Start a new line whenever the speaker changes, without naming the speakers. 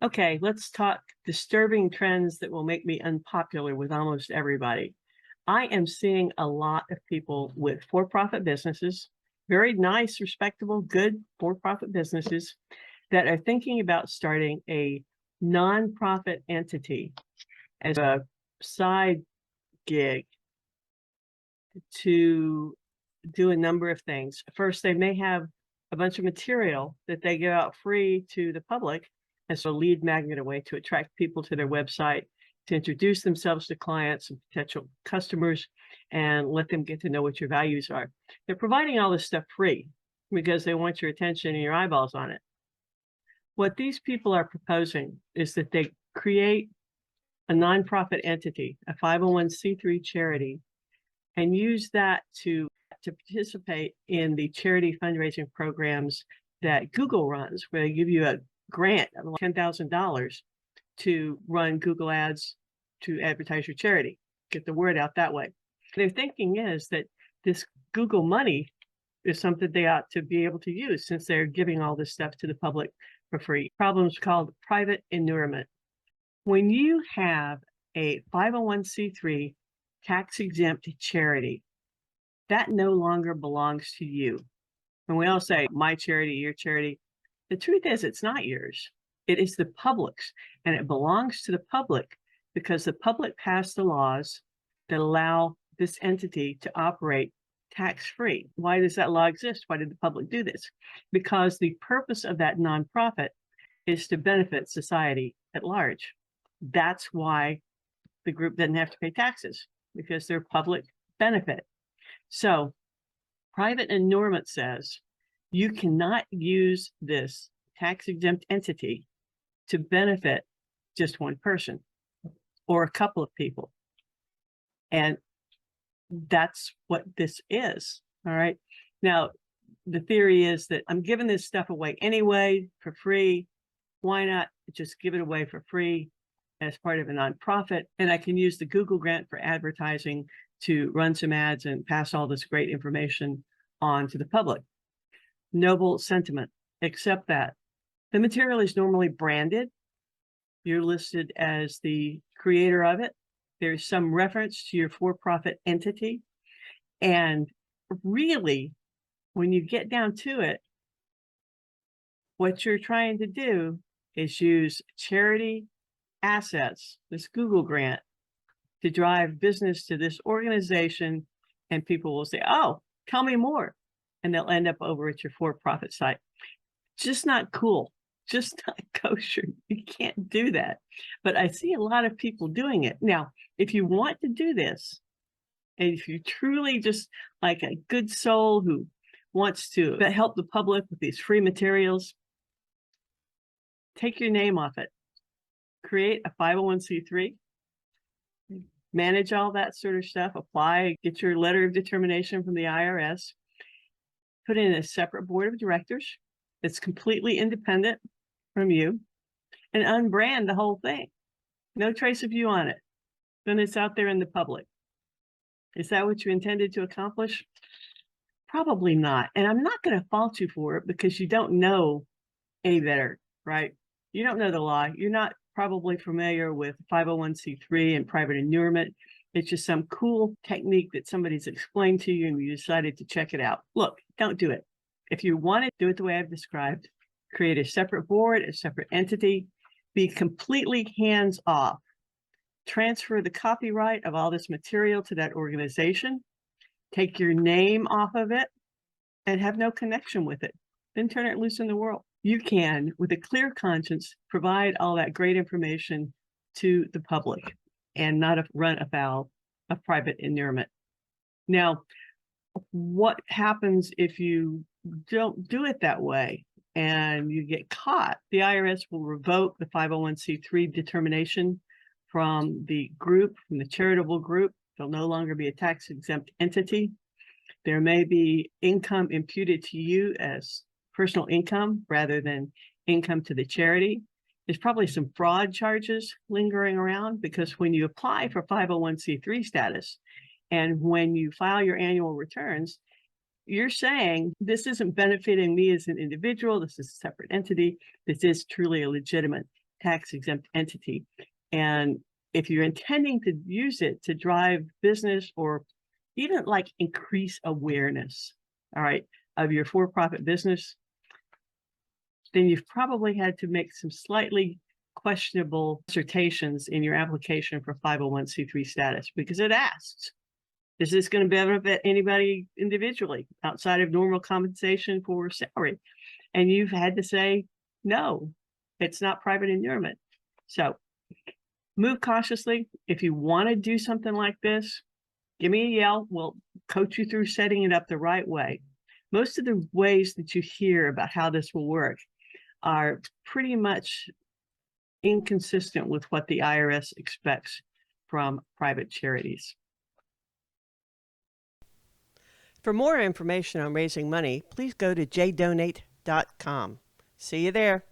Okay, let's talk disturbing trends that will make me unpopular with almost everybody. I am seeing a lot of people with for-profit businesses, very nice, respectable, good for-profit businesses that are thinking about starting a nonprofit entity as a side gig to do a number of things. First, they may have a bunch of material that they give out free to the public as a lead magnet, a way to attract people to their website, to introduce themselves to clients and potential customers, and let them get to know what your values are. They're providing all this stuff free because they want your attention and your eyeballs on it. What these people are proposing is that they create a nonprofit entity, a 501c3 charity, and use that to participate in the charity fundraising programs that Google runs, where they give you a grant of like $10,000 to run Google ads to advertise your charity, get the word out that way. Their thinking is that this Google money is something they ought to be able to use since they're giving all this stuff to the public for free. Problems called private inurement. When you have a 501c3 tax-exempt charity, that no longer belongs to you. And we all say, my charity, your charity. The truth is, it's not yours. It is the public's, and it belongs to the public because the public passed the laws that allow this entity to operate tax-free. Why does that law exist? Why did the public do this? Because the purpose of that nonprofit is to benefit society at large. That's why the group doesn't have to pay taxes, because they're public benefit. So private inurement says you cannot use this tax-exempt entity to benefit just one person or a couple of people. And that's what this is. All right. Now, the theory is that I'm giving this stuff away anyway for free. Why not just give it away for free as part of a nonprofit? And I can use the Google grant for advertising to run some ads and pass all this great information on to the public. Noble sentiment, except that the material is normally branded. You're listed as the creator of it. There's some reference to your for-profit entity. And really, when you get down to it, what you're trying to do is use charity assets, this Google grant, to drive business to this organization, and people will say, oh, tell me more. And they'll end up over at your for-profit site. Just not cool, just not kosher. You can't do that. But I see a lot of people doing it. Now, if you want to do this, and if you truly just like a good soul who wants to help the public with these free materials, take your name off it, create a 501c3, manage all that sort of stuff, apply, get your letter of determination from the IRS, put in a separate board of directors that's completely independent from you, and unbrand the whole thing. No trace of you on it. Then it's out there in the public. Is that what you intended to accomplish? Probably not. And I'm not going to fault you for it because you don't know any better, right? You don't know the law. You're not probably familiar with 501c3 and private inurement. It's just some cool technique that somebody's explained to you and you decided to check it out. Look, don't do it. If you want to do it the way I've described, create a separate board, a separate entity, be completely hands-off. Transfer the copyright of all this material to that organization, take your name off of it, and have no connection with it. Then turn it loose in the world. You can, with a clear conscience, provide all that great information to the public and not run afoul of private inurement. Now, what happens if you don't do it that way and you get caught? The IRS will revoke the 501c3 determination from the group, from the charitable group. There'll no longer be a tax-exempt entity. There may be income imputed to you as personal income rather than income to the charity. There's probably some fraud charges lingering around because when you apply for 501c3 status and when you file your annual returns, you're saying this isn't benefiting me as an individual, this is a separate entity, this is truly a legitimate tax exempt entity. And if you're intending to use it to drive business or even like increase awareness, all right, of your for-profit business, then you've probably had to make some slightly questionable dissertations in your application for 501c3 status, because it asks, is this going to benefit anybody individually outside of normal compensation for salary? And you've had to say, no, it's not private endowment. So move cautiously. If you want to do something like this, give me a yell. We'll coach you through setting it up the right way. Most of the ways that you hear about how this will work are pretty much inconsistent with what the IRS expects from private charities. For more information on raising money, please go to jdonate.com. See you there.